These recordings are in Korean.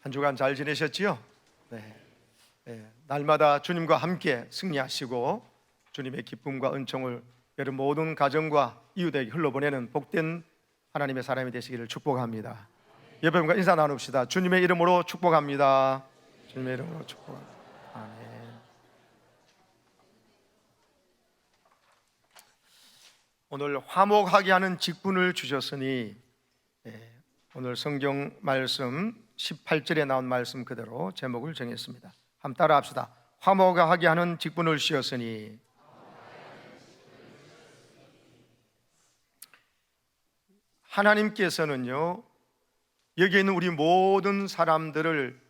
한 주간 잘 지내셨지요? 네. 날마다 주님과 함께 승리하시고 주님의 기쁨과 은총을 여러분 모든 가정과 이웃에게 흘러보내는 복된 하나님의 사람이 되시기를 축복합니다. 여러분과 인사 나눕시다. 주님의 이름으로 축복합니다. 주님의 이름으로 축복합니다. 아멘. 오늘 화목하게 하는 직분을 주셨으니 오늘 성경 말씀 18절에 나온 말씀 그대로 제목을 정했습니다. 한번 따라 합시다. 화목하게 하는 직분을 주셨으니. 하나님께서는요, 여기 있는 우리 모든 사람들을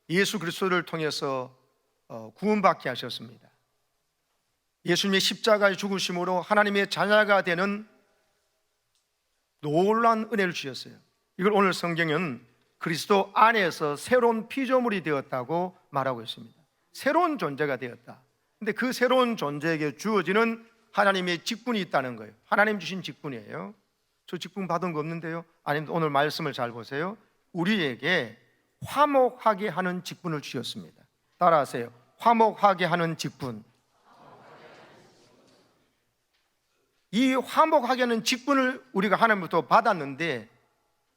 예수 그리스도를 통해서 구원받게 하셨습니다. 예수님의 십자가의 죽으심으로 하나님의 자녀가 되는 놀라운 은혜를 주셨어요. 이걸 오늘 성경은 그리스도 안에서 새로운 피조물이 되었다고 말하고 있습니다. 새로운 존재가 되었다. 근데 그 새로운 존재에게 주어지는 하나님의 직분이 있다는 거예요. 하나님 주신 직분이에요. 저 직분 받은 거 없는데요? 아니면 오늘 말씀을 잘 보세요. 우리에게 화목하게 하는 직분을 주셨습니다. 따라하세요. 화목하게 하는 직분. 이 화목하게 하는 직분을 우리가 하나님부터 받았는데,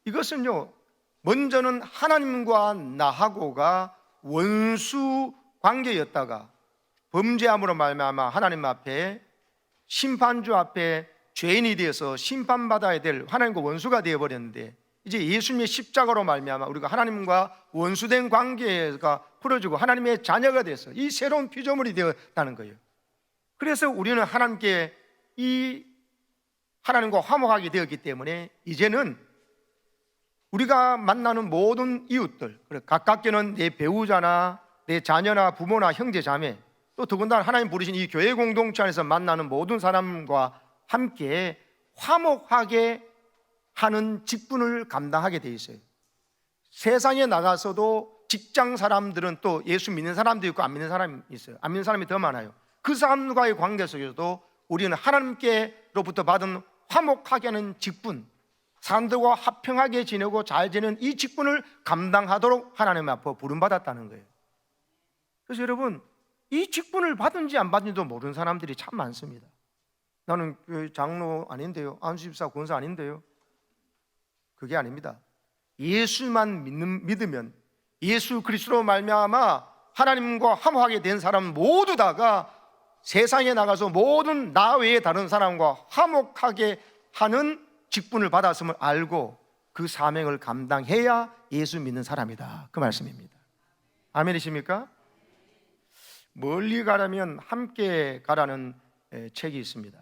이것은요, 먼저는 하나님과 나하고가 원수 관계였다가 범죄함으로 말미암아 하나님 앞에, 심판주 앞에 죄인이 되어서 심판받아야 될 하나님과 원수가 되어버렸는데, 이제 예수님의 십자가로 말미암아 우리가 하나님과 원수된 관계가 풀어지고 하나님의 자녀가 돼서 이 새로운 피조물이 되었다는 거예요. 그래서 우리는 하나님께 이 하나님과 화목하게 되었기 때문에 이제는 우리가 만나는 모든 이웃들, 가깝게는 내 배우자나 내 자녀나 부모나 형제 자매, 또 더군다나 하나님 부르신 이 교회 공동체 안에서 만나는 모든 사람과 함께 화목하게 하는 직분을 감당하게 돼 있어요. 세상에 나가서도 직장 사람들은 또 예수 믿는 사람도 있고 안 믿는 사람이 있어요. 안 믿는 사람이 더 많아요. 그 사람과의 관계 속에서도 우리는 하나님께로부터 받은 화목하게 하는 직분, 사람들과 화평하게 지내고 잘 지내는 이 직분을 감당하도록 하나님 앞에 부름받았다는 거예요. 그래서 여러분, 이 직분을 받은지 안 받은지도 모르는 사람들이 참 많습니다. 나는 교회 장로 아닌데요, 안수집사 권사 아닌데요. 그게 아닙니다. 예수만 믿으면, 예수 그리스도로 말미암아 하나님과 화목하게 된 사람 모두 다가 세상에 나가서 모든 나 외에 다른 사람과 화목하게 하는 직분을 받았음을 알고 그 사명을 감당해야 예수 믿는 사람이다, 그 말씀입니다. 아멘이십니까? 멀리 가려면 함께 가라는 책이 있습니다.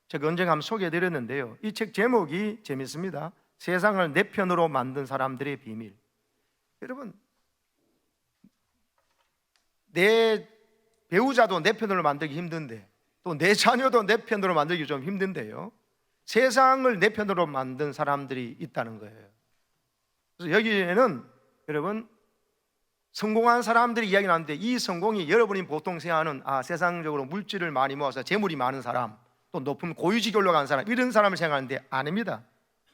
제가 언젠가 한번 소개해드렸는데요, 이 책 제목이 재밌습니다. 세상을 내 편으로 만든 사람들의 비밀. 여러분, 내 배우자도 내 편으로 만들기 힘든데, 또 내 자녀도 내 편으로 만들기 좀 힘든데요, 세상을 내 편으로 만든 사람들이 있다는 거예요. 그래서 여기에는 여러분, 성공한 사람들이 이야기 나는데, 이 성공이 여러분이 보통 생각하는 세상적으로 물질을 많이 모아서 재물이 많은 사람, 또 높은 고위직에 올라간 사람, 이런 사람을 생각하는데 아닙니다.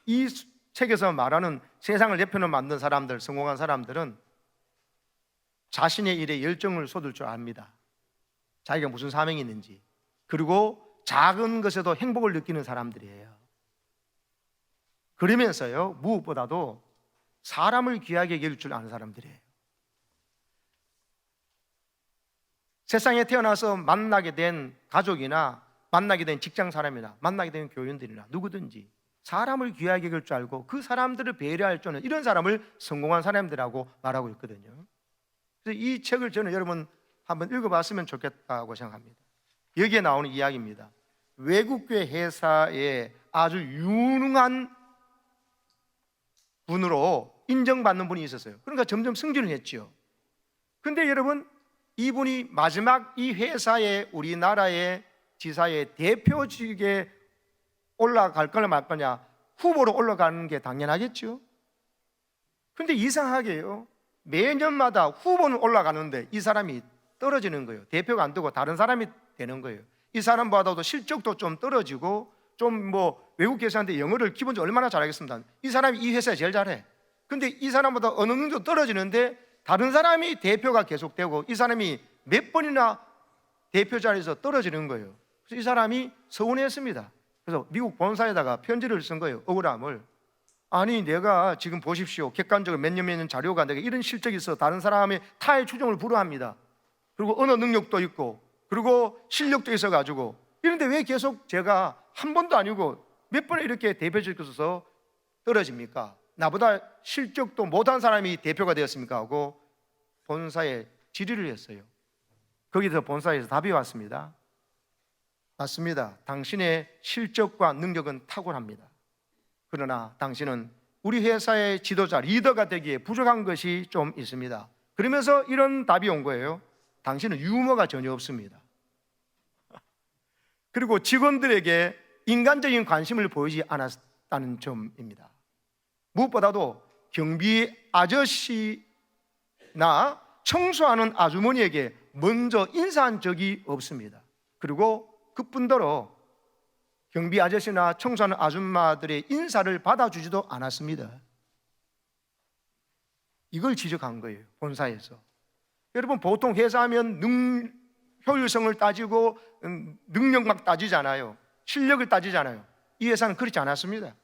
이 책에서 말하는 세상을 내 편으로 만든 사람들, 성공한 사람들은 자신의 일에 열정을 쏟을 줄 압니다. 자기가 무슨 사명이 있는지, 그리고 작은 것에도 행복을 느끼는 사람들이에요. 그러면서요, 무엇보다도 사람을 귀하게 여길 줄 아는 사람들이에요. 세상에 태어나서 만나게 된 가족이나 만나게 된 직장 사람이나 만나게 된 교인들이나 누구든지 사람을 귀하게 여길 줄 알고 그 사람들을 배려할 줄 아는 이런 사람을 성공한 사람들이라고 말하고 있거든요. 그래서 이 책을 저는 여러분 한번 읽어봤으면 좋겠다고 생각합니다. 여기에 나오는 이야기입니다. 외국계 회사에 아주 유능한 분으로 인정받는 분이 있었어요. 그러니까 점점 승진을 했죠. 근데 여러분, 이분이 마지막 이 회사의, 우리나라의 지사의 대표직에 올라갈 거냐 말 거냐, 후보로 올라가는 게 당연하겠죠. 근데 이상하게요, 매년마다 후보는 올라가는데 이 사람이 떨어지는 거예요. 대표가 안 되고 다른 사람이 되는 거예요. 이 사람보다도 실적도 좀 떨어지고, 좀 외국 회사인데 영어를 기본적으로 얼마나 잘하겠습니다. 이 사람이 이 회사에 제일 잘해. 근데 이 사람보다 어느 정도 떨어지는데 다른 사람이 대표가 계속되고 이 사람이 몇 번이나 대표 자리에서 떨어지는 거예요. 그래서 이 사람이 서운했습니다. 그래서 미국 본사에다가 편지를 쓴 거예요. 억울함을. 아니 내가 지금 보십시오, 객관적으로 몇 년 자료가 내가 이런 실적이 있어 다른 사람의 타의 추종을 불허합니다. 그리고 언어 능력도 있고 그리고 실력도 있어가지고 이런데 왜 계속 제가 한 번도 아니고 몇 번에 이렇게 대표직에서 떨어집니까? 나보다 실적도 못한 사람이 대표가 되었습니까? 하고 본사에 질의를 했어요. 거기서 본사에서 답이 왔습니다. 맞습니다. 당신의 실적과 능력은 탁월합니다. 그러나 당신은 우리 회사의 지도자, 리더가 되기에 부족한 것이 좀 있습니다. 그러면서 이런 답이 온 거예요. 당신은 유머가 전혀 없습니다. 그리고 직원들에게 인간적인 관심을 보이지 않았다는 점입니다. 무엇보다도 경비 아저씨나 청소하는 아주머니에게 먼저 인사한 적이 없습니다. 그리고 그뿐더러 경비 아저씨나 청소하는 아줌마들의 인사를 받아주지도 않았습니다. 이걸 지적한 거예요, 본사에서. 여러분, 보통 회사하면 효율성을 따지고 능력만 따지잖아요. 실력을 따지잖아요. 이 회사는 그렇지 않았습니다.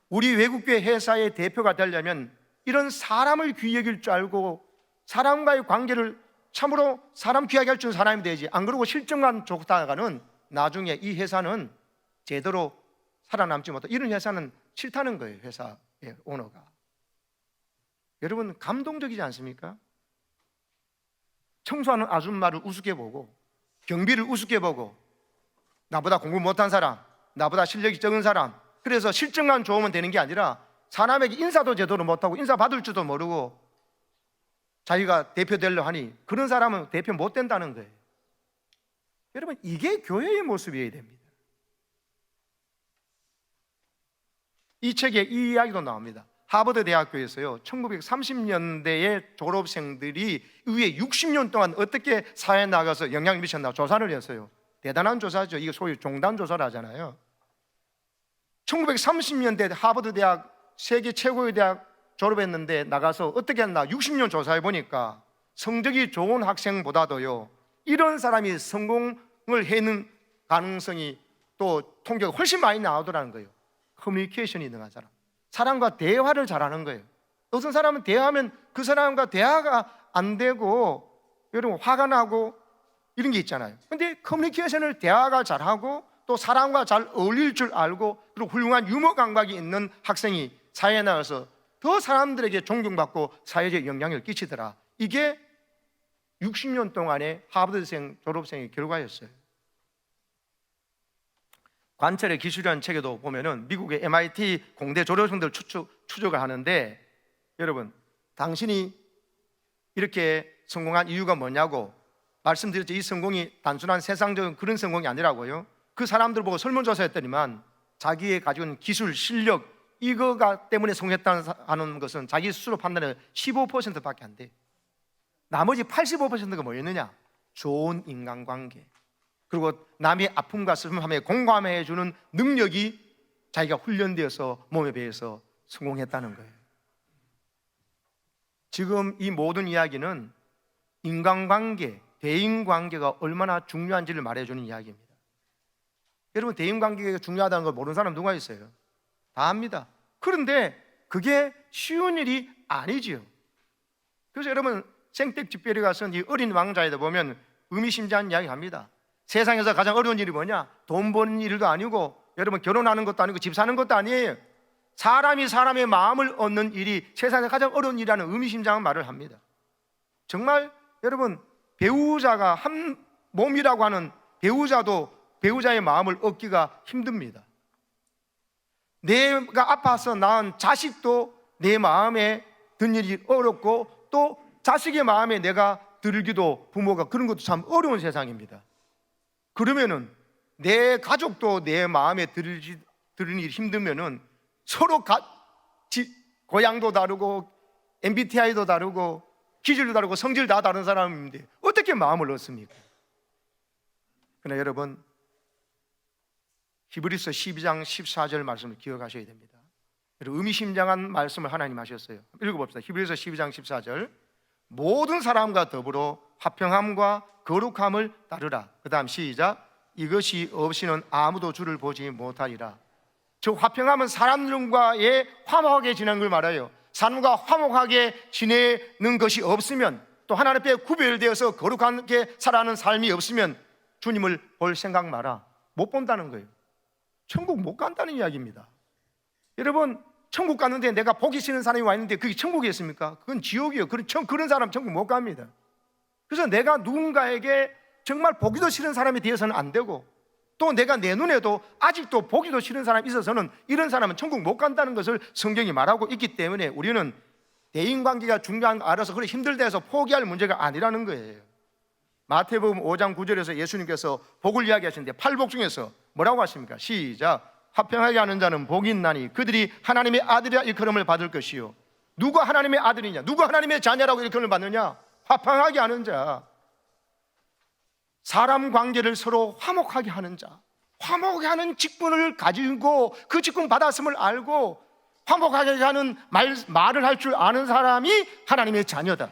우리 외국계 회사의 대표가 되려면 이런 사람을 귀히 여길 줄 알고 사람과의 관계를 참으로 사람 귀하게 할 줄 아는 사람이 되지, 안 그러고 실적만 좋다가는 나중에 이 회사는 제대로 살아남지 못하고 이런 회사는 싫다는 거예요, 회사의 오너가. 여러분, 감동적이지 않습니까? 청소하는 아줌마를 우습게 보고 경비를 우습게 보고 나보다 공부 못한 사람, 나보다 실력이 적은 사람, 그래서 실적만 좋으면 되는 게 아니라 사람에게 인사도 제대로 못하고 인사 받을 줄도 모르고 자기가 대표 되려 하니 그런 사람은 대표 못 된다는 거예요. 여러분, 이게 교회의 모습이어야 됩니다. 이 책에 이 이야기도 나옵니다. 하버드 대학교에서요 1930년대의 졸업생들이 이후에 60년 동안 어떻게 사회에 나가서 영향을 미쳤나 조사를 했어요. 대단한 조사죠. 이게 소위 종단 조사를 하잖아요. 1930년대 하버드 대학, 세계 최고의 대학 졸업했는데 나가서 어떻게 했나 60년 조사해 보니까 성적이 좋은 학생보다도요 이런 사람이 성공을 해는 가능성이 또 통계가 훨씬 많이 나오더라는 거예요. 커뮤니케이션이 능한 사람, 사람과 대화를 잘하는 거예요. 어떤 사람은 대화하면 그 사람과 대화가 안 되고 여러분 화가 나고 이런 게 있잖아요. 근데 커뮤니케이션을 대화가 잘하고 또 사람과 잘 어울릴 줄 알고 그리고 훌륭한 유머 감각이 있는 학생이 사회에 나가서 더 사람들에게 존경받고 사회적 영향을 끼치더라. 이게 60년 동안의 하버드생 졸업생의 결과였어요. 관찰의 기술이라는 책에도 보면은 미국의 MIT 공대 졸업생들 추적을 하는데 여러분, 당신이 이렇게 성공한 이유가 뭐냐고 말씀드렸죠. 이 성공이 단순한 세상적인 그런 성공이 아니라고요. 그 사람들 보고 설문조사했더니만 자기의 가지고 있는 기술, 실력 이거가 때문에 성공했다는 것은 자기 스스로 판단해 15%밖에 안 돼. 나머지 85%가 뭐였느냐? 좋은 인간관계, 그리고 남의 아픔과 슬픔에 공감해 주는 능력이 자기가 훈련되어서 몸에 배해서 성공했다는 거예요. 지금 이 모든 이야기는 인간관계, 대인관계가 얼마나 중요한지를 말해주는 이야기입니다. 여러분, 대인관계가 중요하다는 걸 모르는 사람 누가 있어요? 다 압니다. 그런데 그게 쉬운 일이 아니지요. 그래서 여러분, 생택집별에 가서 이 어린 왕자에다 보면 의미심장한 이야기 합니다. 세상에서 가장 어려운 일이 뭐냐? 돈 버는 일도 아니고 여러분 결혼하는 것도 아니고 집 사는 것도 아니에요. 사람이 사람의 마음을 얻는 일이 세상에서 가장 어려운 일이라는 의미심장한 말을 합니다. 정말 여러분, 배우자가 한 몸이라고 하는 배우자도 배우자의 마음을 얻기가 힘듭니다. 내가 아파서 낳은 자식도 내 마음에 든 일이 어렵고 또 자식의 마음에 내가 들기도 부모가 그런 것도 참 어려운 세상입니다. 그러면은 내 가족도 내 마음에 드는 일이 힘들면은 서로 고향도 다르고 MBTI도 다르고 기질도 다르고 성질 다 다른 사람인데 어떻게 마음을 얻습니까? 그러나 여러분, 히브리서 12장 14절 말씀을 기억하셔야 됩니다. 의미심장한 말씀을 하나님 하셨어요. 읽어봅시다. 히브리서 12장 14절. 모든 사람과 더불어 화평함과 거룩함을 따르라. 그 다음 시작. 이것이 없이는 아무도 주를 보지 못하리라. 저 화평함은 사람들과의 화목하게 지내는 걸 말해요. 사람과 화목하게 지내는 것이 없으면, 또 하나님 앞에 구별되어서 거룩하게 살아가는 삶이 없으면 주님을 볼 생각 마라. 못 본다는 거예요. 천국 못 간다는 이야기입니다. 여러분, 천국 갔는데 내가 보기 싫은 사람이 와 있는데 그게 천국이었습니까? 그건 지옥이에요. 그런 사람 천국 못 갑니다. 그래서 내가 누군가에게 정말 보기도 싫은 사람이 되어서는 안 되고, 또 내가 내 눈에도 아직도 보기도 싫은 사람이 있어서는 이런 사람은 천국 못 간다는 것을 성경이 말하고 있기 때문에 우리는 대인관계가 중요한 거 알아서 그래 힘들다 해서 포기할 문제가 아니라는 거예요. 마태복음 5장 9절에서 예수님께서 복을 이야기하시는데 팔복 중에서 뭐라고 하십니까? 시작. 화평하게 하는 자는 복이 있나니 그들이 하나님의 아들이라 일컬음을 받을 것이요. 누가 하나님의 아들이냐? 누가 하나님의 자녀라고 일컬음을 받느냐? 화평하게 하는 자, 사람 관계를 서로 화목하게 하는 자, 화목하게 하는 직분을 가지고 그 직분 받았음을 알고 화목하게 하는 말을 할 줄 아는 사람이 하나님의 자녀다.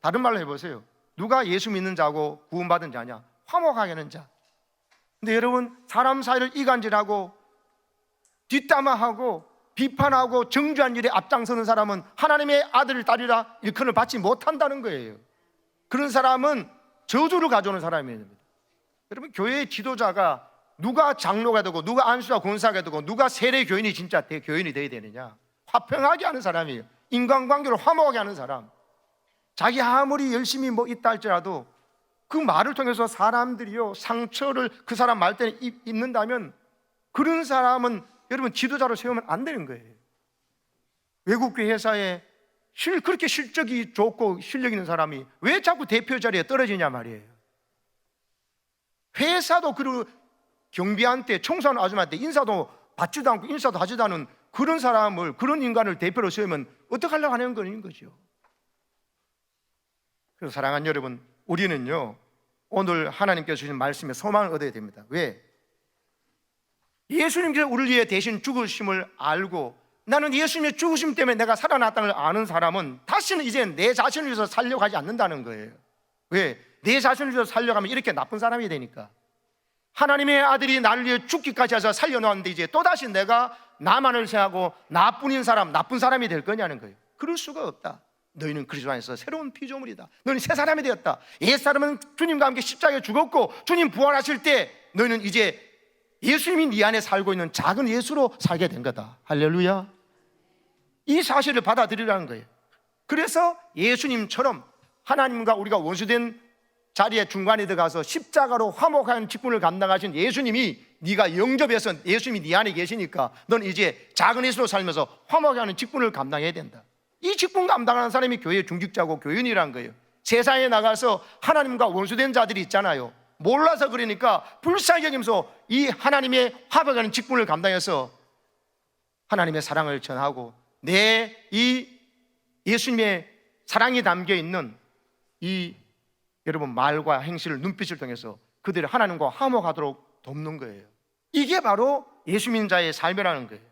다른 말로 해보세요. 누가 예수 믿는 자고 구원받은 자냐? 화목하게 하는 자. 근데 여러분, 사람 사이를 이간질하고 뒷담화하고 비판하고 정죄한 일에 앞장서는 사람은 하나님의 아들, 딸이라 일컬음을 받지 못한다는 거예요. 그런 사람은 저주를 가져오는 사람이에요. 여러분, 교회의 지도자가 누가 장로가 되고 누가 안수가 권사가 되고 누가 세례 교인이 진짜 교인이 되어야 되느냐? 화평하게 하는 사람이에요. 인간관계를 화목하게 하는 사람. 자기 아무리 열심히 있다 할지라도 그 말을 통해서 사람들이요 상처를 그 사람 말 때는 입는다면 그런 사람은 여러분 지도자로 세우면 안 되는 거예요. 외국계 회사에 그렇게 실적이 좋고 실력 있는 사람이 왜 자꾸 대표 자리에 떨어지냐 말이에요. 회사도 그리고 경비한테 청소하는 아줌마한테 인사도 받지도 않고 인사도 하지도 않은 그런 사람을, 그런 인간을 대표로 세우면 어떡하려고 하는 거죠. 그래서 사랑하는 여러분, 우리는요 오늘 하나님께서 주신 말씀에 소망을 얻어야 됩니다. 왜? 예수님께서 우리를 위해 대신 죽으심을 알고 나는 예수님의 죽으심 때문에 내가 살아났다는 걸 아는 사람은 다시는 이제 내 자신을 위해서 살려고 하지 않는다는 거예요. 왜? 내 자신을 위해서 살려고 하면 이렇게 나쁜 사람이 되니까. 하나님의 아들이 나를 위해 죽기까지 해서 살려놓았는데 이제 또다시 내가 나만을 생각하고 나쁜 사람이 될 거냐는 거예요. 그럴 수가 없다. 너희는 그리스도 안에서 새로운 피조물이다. 너희는 새 사람이 되었다. 옛사람은 주님과 함께 십자가에 죽었고 주님 부활하실 때 너희는 이제 예수님이 네 안에 살고 있는 작은 예수로 살게 된 거다. 할렐루야. 이 사실을 받아들이라는 거예요. 그래서 예수님처럼 하나님과 우리가 원수된 자리에 중간에 들어가서 십자가로 화목한 직분을 감당하신 예수님이 네가 영접해서 예수님이 네 안에 계시니까 넌 이제 작은 예수로 살면서 화목하는 직분을 감당해야 된다. 이 직분 감당하는 사람이 교회의 중직자고 교인이란 거예요. 세상에 나가서 하나님과 원수된 자들이 있잖아요. 몰라서 그러니까 불쌍히 여기면서 이 하나님의 화목하는 직분을 감당해서 하나님의 사랑을 전하고 내 이 예수님의 사랑이 담겨 있는 이 여러분 말과 행실을 눈빛을 통해서 그들이 하나님과 화목하도록 돕는 거예요. 이게 바로 예수 믿는 자의 삶이라는 거예요.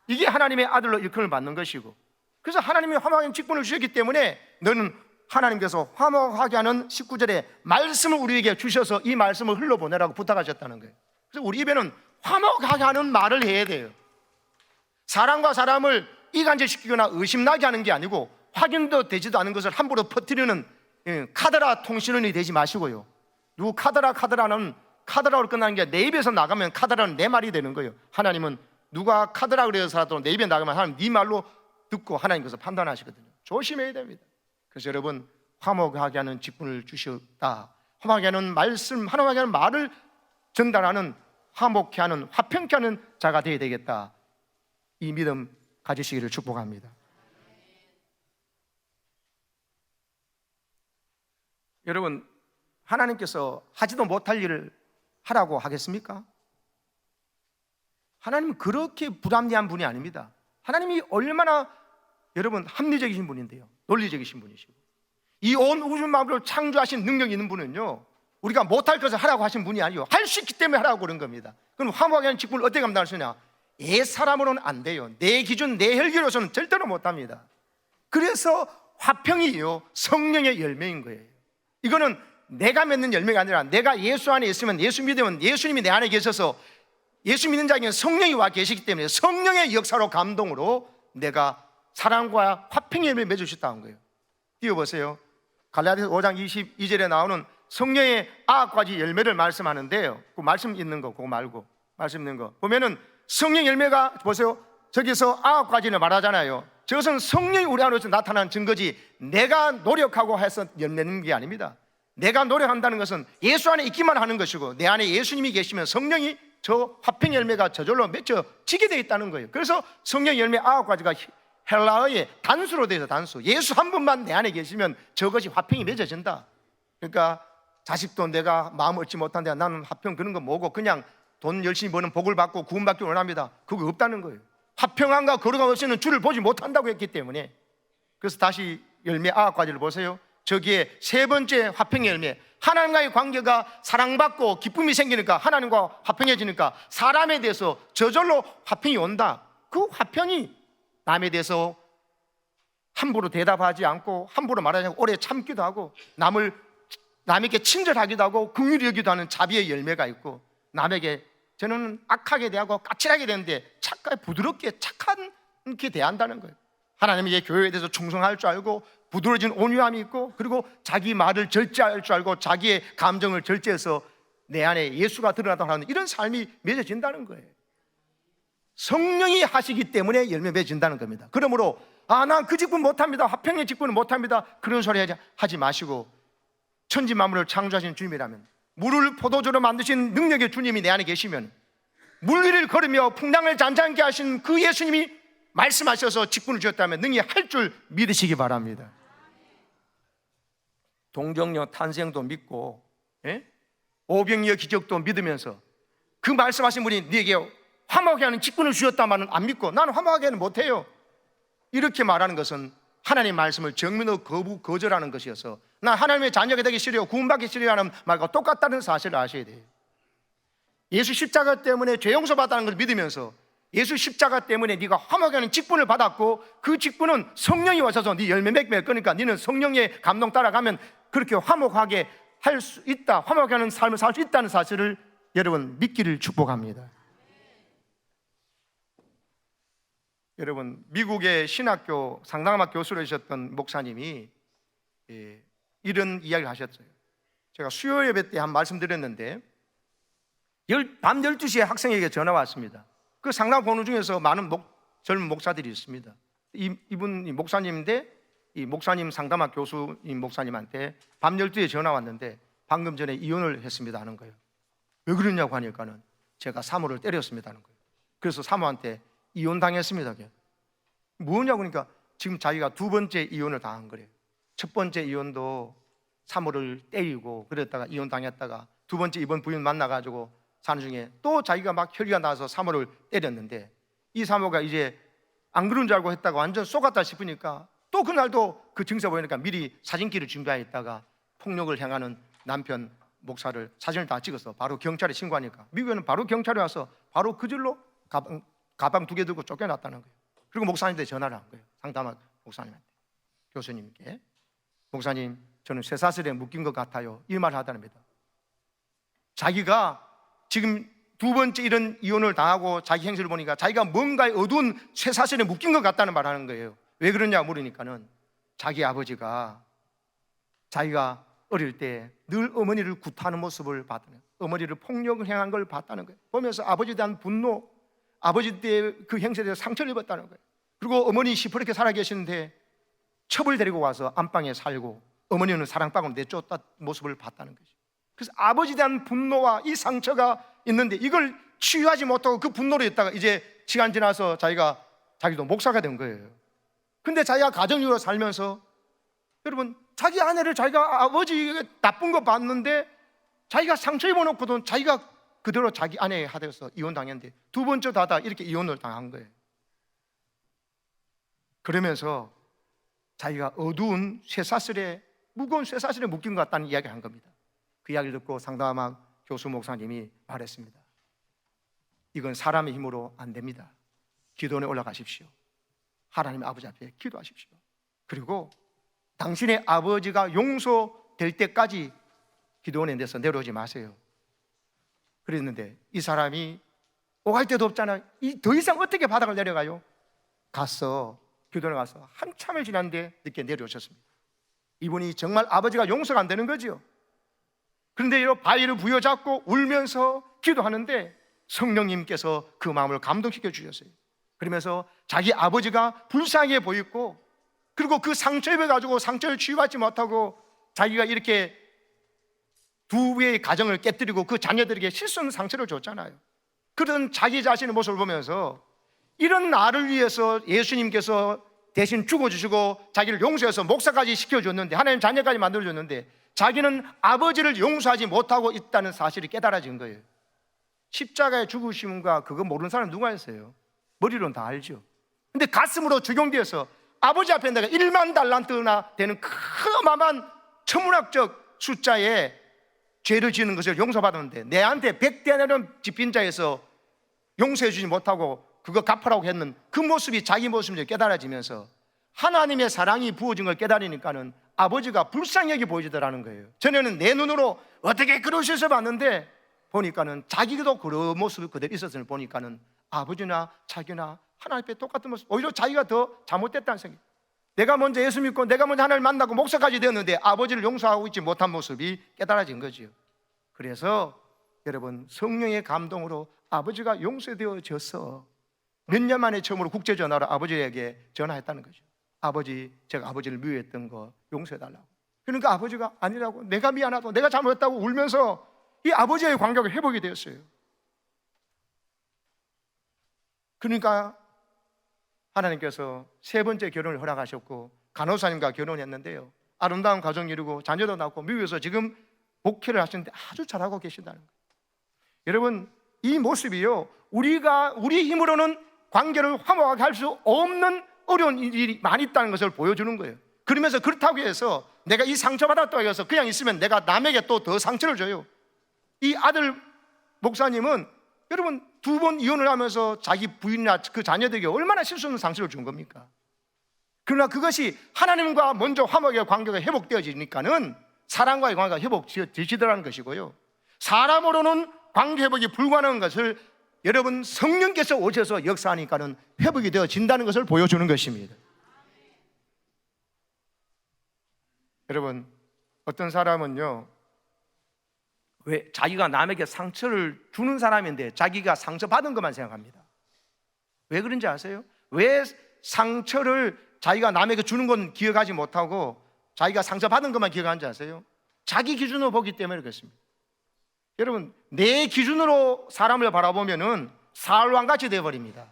이게 하나님의 아들로 일컬음을 받는 것이고, 그래서 하나님이 화목한 직분을 주셨기 때문에 너는 하나님께서 화목하게 하는 19절에 말씀을 우리에게 주셔서 이 말씀을 흘러보내라고 부탁하셨다는 거예요. 그래서 우리 입에는 화목하게 하는 말을 해야 돼요. 사람과 사람을 이간질시키거나 의심나게 하는 게 아니고 확인도 되지도 않은 것을 함부로 퍼뜨리는 카더라 통신원이 되지 마시고요. 누구 카더라는 카더라로 끝나는 게 내 입에서 나가면 카더라는 내 말이 되는 거예요. 하나님은 누가 카더라 그래서라도 내 입에 나가면 하나님 네 말로 듣고 하나님께서 판단하시거든요. 조심해야 됩니다. 그래서 여러분 화목하게 하는 직분을 주셨다. 화목하게 하는 말씀, 화목하게 하는 말을 전달하는 화목케 하는 화평케 하는 자가 되어야 되겠다. 이 믿음 가지시기를 축복합니다. 여러분, 하나님께서 하지도 못할 일을 하라고 하겠습니까? 하나님은 그렇게 불합리한 분이 아닙니다. 하나님이 얼마나 여러분 합리적이신 분인데요, 논리적이신 분이시고 이 온 우주 만물을 창조하신 능력이 있는 분은요 우리가 못할 것을 하라고 하신 분이 아니요 할 수 있기 때문에 하라고 그런 겁니다. 그럼 화목하게 하는 직분을 어떻게 감당할 수 있냐? 옛사람으로는 안 돼요. 내 기준, 내 혈기로서는 절대로 못합니다. 그래서 화평이요, 성령의 열매인 거예요. 이거는 내가 맺는 열매가 아니라 내가 예수 안에 있으면, 예수 믿으면 예수님이 내 안에 계셔서, 예수 믿는 자에게는 성령이 와 계시기 때문에 성령의 역사로, 감동으로 내가 사랑과 화평의 열매를 맺으셨다는 거예요. 띄워보세요. 갈라디아서 5장 22절에 나오는 성령의 9가지 열매를 말씀하는데요, 그 말씀 있는 거, 그거 말고 말씀 있는 거 보면은 성령 열매가 보세요, 저기서 9가지를 말하잖아요. 저것은 성령이 우리 안에서 나타난 증거지, 내가 노력하고 해서 열매는 게 아닙니다. 내가 노력한다는 것은 예수 안에 있기만 하는 것이고, 내 안에 예수님이 계시면 성령이 저 화평 열매가 저절로 맺혀지게 되어 있다는 거예요. 그래서 성령 열매 9가지가 헬라어의 단수로 되어 있어요. 단수. 예수 한 분만 내 안에 계시면 저것이 화평이 맺어진다. 그러니까 자식도 내가 마음을 얻지 못한데 나는 화평 그런 거 뭐고, 그냥 돈 열심히 버는 복을 받고 구원받기 원합니다. 그거 없다는 거예요. 화평함과 거룩함 없이는 주를 보지 못한다고 했기 때문에. 그래서 다시 열매 9가지를 보세요. 저기에 세 번째 화평의 열매, 하나님과의 관계가 사랑받고 기쁨이 생기니까, 하나님과 화평해지니까 사람에 대해서 저절로 화평이 온다. 그 화평이 남에 대해서 함부로 대답하지 않고, 함부로 말하지 않고 오래 참기도 하고, 남에게 친절하기도 하고 긍휼히 여기도 하는 자비의 열매가 있고, 남에게 저는 악하게 대하고 까칠하게 되는데 부드럽게 착하게 대한다는 거예요. 하나님의 교회에 대해서 충성할 줄 알고 부드러워진 온유함이 있고, 그리고 자기 말을 절제할 줄 알고 자기의 감정을 절제해서 내 안에 예수가 드러나도록 하는 이런 삶이 맺어진다는 거예요. 성령이 하시기 때문에 열매 맺어진다는 겁니다. 그러므로 난 그 직분 못합니다, 화평의 직분은 못합니다, 그런 소리 하지 마시고, 천지 만물을 창조하신 주님이라면, 물을 포도주로 만드신 능력의 주님이 내 안에 계시면, 물 위를 걸으며 풍랑을 잔잔케 하신 그 예수님이 말씀하셔서 직분을 주셨다면 능히 할 줄 믿으시기 바랍니다. 동정녀 탄생도 믿고, 오병이어 기적도 믿으면서 그 말씀하신 분이 네게 화목하게 하는 직분을 주셨다마는 안 믿고 나는 화목하게는 못해요, 이렇게 말하는 것은 하나님의 말씀을 정면으로 거절하는 것이어서, 난 하나님의 자녀가 되기 싫어요, 구원받기 싫어요 하는 말과 똑같다는 사실을 아셔야 돼요. 예수 십자가 때문에 죄 용서받았다는 걸 믿으면서 예수 십자가 때문에 네가 화목하게 하는 직분을 받았고, 그 직분은 성령이 오셔서 네 열매 맺을 거니까 너는 성령의 감동 따라가면 그렇게 화목하게 할 수 있다, 화목하게 하는 삶을 살 수 있다는 사실을 여러분 믿기를 축복합니다. 여러분, 미국의 신학교 상담학 교수로 계셨던 목사님이 이런 이야기를 하셨어요. 제가 수요 예배 때 한 말씀 드렸는데, 밤 12시에 학생에게 전화 왔습니다. 그 상담 보는 중에서 많은 젊은 목사들이 있습니다. 이분이 목사님인데, 이 목사님 상담학 교수님 목사님한테 밤 12시에 전화 왔는데 방금 전에 이혼을 했습니다 하는 거예요. 왜 그러냐고 하니까는 제가 사모를 때렸습니다 하는 거예요. 그래서 사모한테 이혼당했습니다. 뭐냐고 하니까 지금 자기가 두 번째 이혼을 당한 거래요. 첫 번째 이혼도 사모를 때리고 그랬다가 이혼당했다가 두 번째 이번 부인 만나가지고 사는 중에 또 자기가 막 혈기가 나서 사모를 때렸는데, 이 사모가 이제 안 그런 줄 알고 했다가 완전 쏘갔다 싶으니까 또 그날도 그 증세 보이니까 미리 사진기를 준비했다가 폭력을 행하는 남편 목사를 사진을 다 찍어서 바로 경찰에 신고하니까, 미국에는 바로 경찰이 와서 바로 그 줄로 가방 2개 들고 쫓겨났다는 거예요. 그리고 목사님한테 전화를 한 거예요. 상담한 목사님한테, 교수님께. 목사님, 저는 쇠사슬에 묶인 것 같아요, 이 말을 하다닙니다. 자기가 지금 두 번째 이런 이혼을 당하고 자기 행실을 보니까 자기가 뭔가에 어두운 쇠사슬에 묶인 것 같다는 말을 하는 거예요. 왜 그러냐 물으니까는 자기 아버지가 자기가 어릴 때 늘 어머니를 구타하는 모습을 봤다는, 어머니를 폭력을 행한 걸 봤다는 거예요. 보면서 아버지에 대한 분노, 아버지 때 그 행실에 대해서 상처를 입었다는 거예요. 그리고 어머니 시퍼렇게 살아계시는데 첩을 데리고 와서 안방에 살고 어머니는 사랑방으로 내쫓았던 모습을 봤다는 거죠. 그래서 아버지에 대한 분노와 이 상처가 있는데 이걸 치유하지 못하고 그 분노로 있다가 이제 시간 지나서 자기도 목사가 된 거예요. 근데 자기가 가정주부로 살면서, 여러분, 자기 아내를 자기가 아버지가 나쁜 거 봤는데 자기가 상처 입어놓고도 자기가 그대로 자기 아내에 하대서 이혼당했는데 두 번째 다다 이렇게 이혼을 당한 거예요. 그러면서 자기가 어두운 쇠사슬에, 무거운 쇠사슬에 묶인 것 같다는 이야기를 한 겁니다. 그 이야기를 듣고 상담학 교수 목사님이 말했습니다. 이건 사람의 힘으로 안 됩니다. 기도원에 올라가십시오. 하나님 아버지 앞에 기도하십시오. 그리고 당신의 아버지가 용서될 때까지 기도원에 내려오지 마세요. 그랬는데 이 사람이 오갈 데도 없잖아요. 더 이상 어떻게 바닥을 내려가요? 기도원에 가서 한참을 지났는데 늦게 내려오셨습니다. 이분이 정말 아버지가 용서가 안 되는 거죠. 그런데 이 바위를 부여잡고 울면서 기도하는데 성령님께서 그 마음을 감동시켜 주셨어요. 그러면서 자기 아버지가 불쌍해 보였고, 그리고 그 상처 입어가지고 상처를 치유받지 못하고 자기가 이렇게 두 개의 가정을 깨뜨리고 그 자녀들에게 실수는 상처를 줬잖아요. 그런 자기 자신의 모습을 보면서 이런 나를 위해서 예수님께서 대신 죽어주시고 자기를 용서해서 목사까지 시켜줬는데, 하나님 자녀까지 만들어줬는데 자기는 아버지를 용서하지 못하고 있다는 사실이 깨달아진 거예요. 십자가에 죽으심과 그거 모르는 사람 누가 있어요? 머리로는 다 알죠. 근데 가슴으로 적용되어서 아버지 앞에 내가 1만 달란트나 되는 큰 어마어마한 천문학적 숫자에 죄를 지는 것을 용서받았는데 내한테 100데나리온 집힌 자에서 용서해 주지 못하고 그거 갚으라고 했는 그 모습이 자기 모습이 깨달아지면서 하나님의 사랑이 부어진 걸 깨달으니까는 아버지가 불쌍히 여기 보이더라는 거예요. 전에는 내 눈으로 어떻게 그러셔서 봤는데 보니까는 자기도 그런 모습이 그대로 있었을 보니까는 아버지나 자기나 하나님 앞에 똑같은 모습, 오히려 자기가 더 잘못됐다는 생각. 내가 먼저 예수 믿고 내가 먼저 하나님을 만나고 목사까지 되었는데 아버지를 용서하고 있지 못한 모습이 깨달아진 거지요. 그래서 여러분, 성령의 감동으로 아버지가 용서되어져서 몇 년 만에 처음으로 국제전화로 아버지에게 전화했다는 거죠. 아버지, 제가 아버지를 미워했던 거 용서해달라고. 그러니까 아버지가 아니라고, 내가 미안하다고, 내가 잘못했다고 울면서 이 아버지의 관계가 회복이 되었어요. 그러니까 하나님께서 세 번째 결혼을 허락하셨고 간호사님과 결혼했는데요, 아름다운 가정 이루고 자녀도 낳고 미국에서 지금 목회를 하시는데 아주 잘하고 계신다는 거예요. 여러분, 이 모습이요, 우리 힘으로는 관계를 화목하게 할 수 없는 어려운 일이 많이 있다는 것을 보여주는 거예요. 그러면서 그렇다고 해서 내가 이 상처받았다고 해서 그냥 있으면 내가 남에게 또 더 상처를 줘요. 이 아들 목사님은 여러분 2번 이혼을 하면서 자기 부인이나 그 자녀들에게 얼마나 실수 없는 상처를 준 겁니까? 그러나 그것이 하나님과 먼저 화목의 관계가 회복되어지니까는 사랑과의 관계가 회복되시더라는 것이고요, 사람으로는 관계 회복이 불가능한 것을 여러분 성령께서 오셔서 역사하니까는 회복이 되어진다는 것을 보여주는 것입니다. 여러분, 어떤 사람은요, 왜 자기가 남에게 상처를 주는 사람인데 자기가 상처받은 것만 생각합니다. 왜 그런지 아세요? 왜 상처를 자기가 남에게 주는 건 기억하지 못하고 자기가 상처받은 것만 기억하는지 아세요? 자기 기준으로 보기 때문에 그렇습니다. 여러분, 내 기준으로 사람을 바라보면은 사울왕같이 되어버립니다.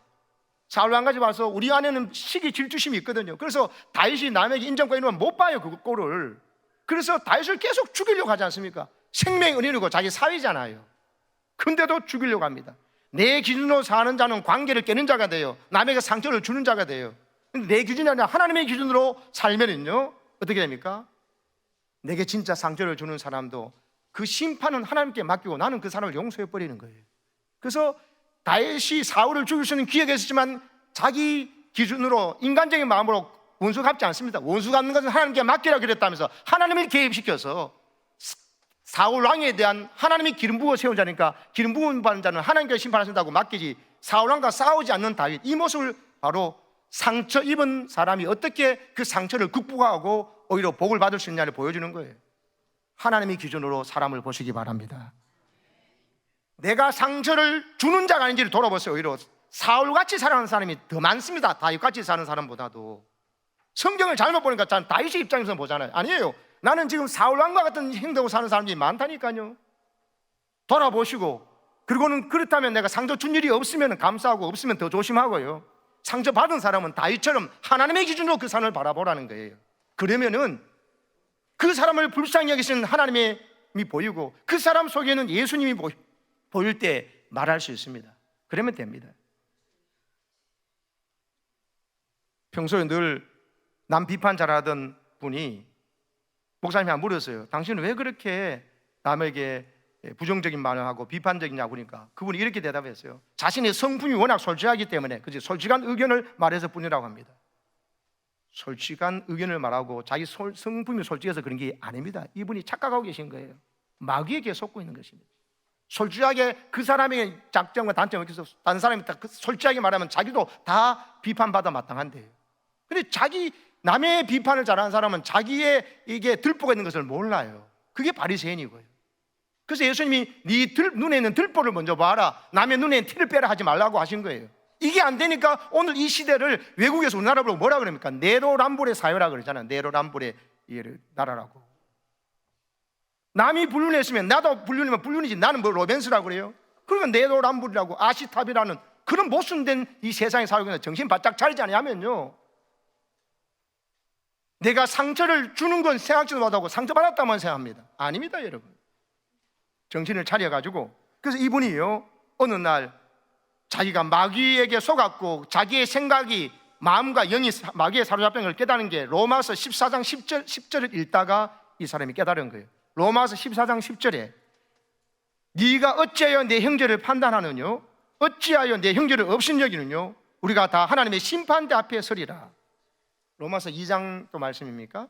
사울왕같이 봐서 우리 안에는 시기 질투심이 있거든요. 그래서 다윗이 남에게 인정과 이런 건 못 봐요, 그 꼴을. 그래서 다윗을 계속 죽이려고 하지 않습니까? 생명의 은인이고 자기 사위잖아요. 근데도 죽이려고 합니다. 내 기준으로 사는 자는 관계를 깨는 자가 돼요. 남에게 상처를 주는 자가 돼요. 근데 내 기준이 아니라 하나님의 기준으로 살면은요, 어떻게 됩니까? 내게 진짜 상처를 주는 사람도 그 심판은 하나님께 맡기고 나는 그 사람을 용서해버리는 거예요. 그래서 다윗이 사울을 죽일 수 있는 기회가 있었지만 자기 기준으로 인간적인 마음으로 원수 갚지 않습니다. 원수 갚는 것은 하나님께 맡기라고 그랬다면서 하나님을 개입시켜서 사울 왕에 대한 하나님이 기름 부어 세운 자니까 기름 부은 받는 자는 하나님께 심판하신다고 맡기지, 사울 왕과 싸우지 않는 다윗, 이 모습을 바로 상처 입은 사람이 어떻게 그 상처를 극복하고 오히려 복을 받을 수 있냐를 보여주는 거예요. 하나님의 기준으로 사람을 보시기 바랍니다. 내가 상처를 주는 자가 아닌지를 돌아보세요. 오히려 사울같이 살아가는 사람이 더 많습니다. 다윗같이 사는 사람보다도. 성경을 잘못 보니까 다윗의 입장에서 보잖아요. 아니에요, 나는 지금 사울왕과 같은 행동을 사는 사람들이 많다니까요. 돌아보시고, 그리고는 그렇다면 내가 상처 준 일이 없으면 감사하고 없으면 더 조심하고요, 상처받은 사람은 다윗처럼 하나님의 기준으로 그 사람을 바라보라는 거예요. 그러면은 그 사람을 불쌍히 여기시는 하나님이 보이고 그 사람 속에는 예수님이 보일 때 말할 수 있습니다. 그러면 됩니다. 평소에 늘 남 비판 잘하던 분이 목사님이 물었어요. 당신은 왜 그렇게 남에게 부정적인 말을 하고 비판적이냐고 그러니까 그분이 이렇게 대답했어요. 자신의 성품이 워낙 솔직하기 때문에 그지 솔직한 의견을 말해서 뿐이라고 합니다. 솔직한 의견을 말하고 자기 성품이 솔직해서 그런 게 아닙니다. 이분이 착각하고 계신 거예요. 마귀에게 속고 있는 것입니다. 솔직하게 그 사람의 장점과 단점을 해서 다른 사람이 다 솔직하게 말하면 자기도 다 비판받아 마땅한데요. 근데 남의 비판을 잘하는 사람은 자기의 이게 들보가 있는 것을 몰라요. 그게 바리새인이고요. 그래서 예수님이 네 눈에 있는 들보를 먼저 봐라, 남의 눈에 있는 티를 빼라 하지 말라고 하신 거예요. 이게 안 되니까 오늘 이 시대를 외국에서 우리나라 보고 뭐라 그럽니까? 네로남불의 사회라 그러잖아요. 네로남불의 나라라고. 남이 불륜했으면 나도 불륜이면 불륜이지, 나는 뭐 로맨스라고 그래요? 그러면 네로남불이라고 아시탑이라는 그런 모순된 이 세상에 살고 있는 정신 바짝 차리지 않으면요, 내가 상처를 주는 건 생각지도 못하고 상처받았다만 생각합니다. 아닙니다, 여러분. 정신을 차려가지고. 그래서 이분이요, 어느 날 자기가 마귀에게 속았고 자기의 생각이 마음과 영이 마귀에 사로잡힌 걸 깨달은 게 로마서 14장 10절을 읽다가 이 사람이 깨달은 거예요. 로마서 14장 10절에 네가 어찌하여 내 형제를 판단하느뇨? 어찌하여 내 형제를 업신여기느뇨? 우리가 다 하나님의 심판대 앞에 서리라. 로마서 2장 또 말씀입니까?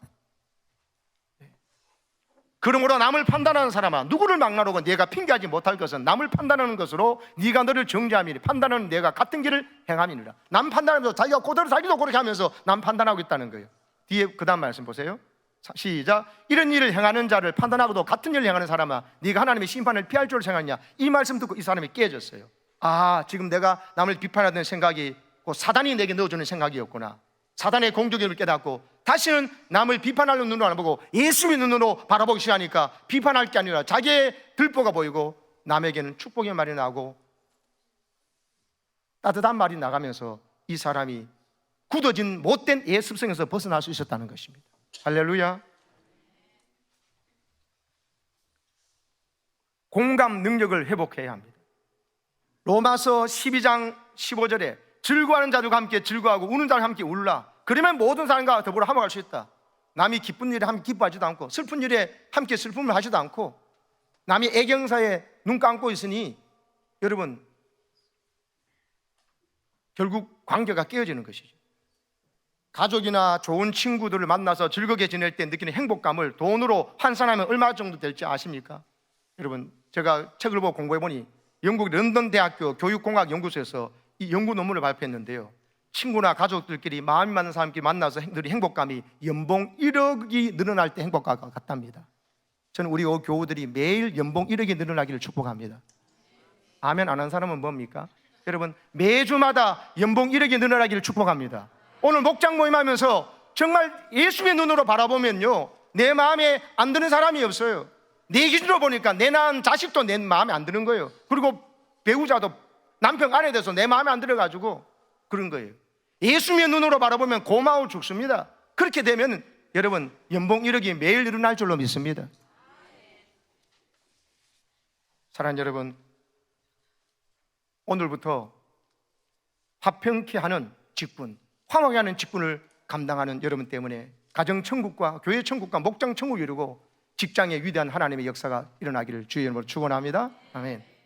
그러므로 남을 판단하는 사람아, 누구를 막나르고 네가 핑계하지 못할 것은 남을 판단하는 것으로 네가 너를 정죄함이니 판단하는 내가 같은 길을 행함이니라. 남 판단하면서 자기가 그대로 자기도 그렇게 하면서 남 판단하고 있다는 거예요. 뒤에 그 다음 말씀 보세요. 시작. 이런 일을 행하는 자를 판단하고도 같은 일을 행하는 사람아, 네가 하나님의 심판을 피할 줄 생각하냐? 이 말씀 듣고 이 사람이 깨졌어요. 아, 지금 내가 남을 비판하던 생각이 사단이 내게 넣어주는 생각이었구나. 사단의 공격을 깨닫고 다시는 남을 비판하는 눈으로 안 보고 예수의 눈으로 바라보기 시작하니까 비판할 게 아니라 자기의 들보가 보이고 남에게는 축복의 말이 나고 따뜻한 말이 나가면서 이 사람이 굳어진 못된 예습성에서 벗어날 수 있었다는 것입니다. 할렐루야. 공감 능력을 회복해야 합니다. 로마서 12장 15절에 즐거워하는 자들과 함께 즐거워하고 우는 자들과 함께 울라. 그러면 모든 사람과 더불어 화목할 수 있다. 남이 기쁜 일에 함께 기뻐하지도 않고 슬픈 일에 함께 슬픔을 하지도 않고 남이 애경사에 눈 감고 있으니 여러분 결국 관계가 깨어지는 것이죠. 가족이나 좋은 친구들을 만나서 즐겁게 지낼 때 느끼는 행복감을 돈으로 환산하면 얼마 정도 될지 아십니까? 여러분, 제가 책을 보고 공부해보니 영국 런던 대학교 교육공학연구소에서 이 연구 논문을 발표했는데요, 친구나 가족들끼리 마음이 맞는 사람끼리 만나서 누린 행복감이 연봉 1억이 늘어날 때 행복감과 같답니다. 저는 우리 교우들이 매일 연봉 1억이 늘어나기를 축복합니다. 아멘 안 한 사람은 뭡니까? 여러분, 매주마다 연봉 1억이 늘어나기를 축복합니다. 오늘 목장 모임하면서 정말 예수의 눈으로 바라보면요, 내 마음에 안 드는 사람이 없어요. 내 기준으로 보니까 내 낳은 자식도 내 마음에 안 드는 거예요. 그리고 배우자도 남편 아내에 대해서 내 마음에 안 들어가지고 그런 거예요. 예수의 눈으로 바라보면 고마워 죽습니다. 그렇게 되면 여러분 연봉 1억이 매일 일어날 줄로 믿습니다. 사랑하는 여러분, 오늘부터 화평케 하는 직분, 화목케 하는 직분을 감당하는 여러분 때문에 가정천국과 교회천국과 목장천국이 이루고 직장의 위대한 하나님의 역사가 일어나기를 주의 이름으로 축원합니다. 아멘.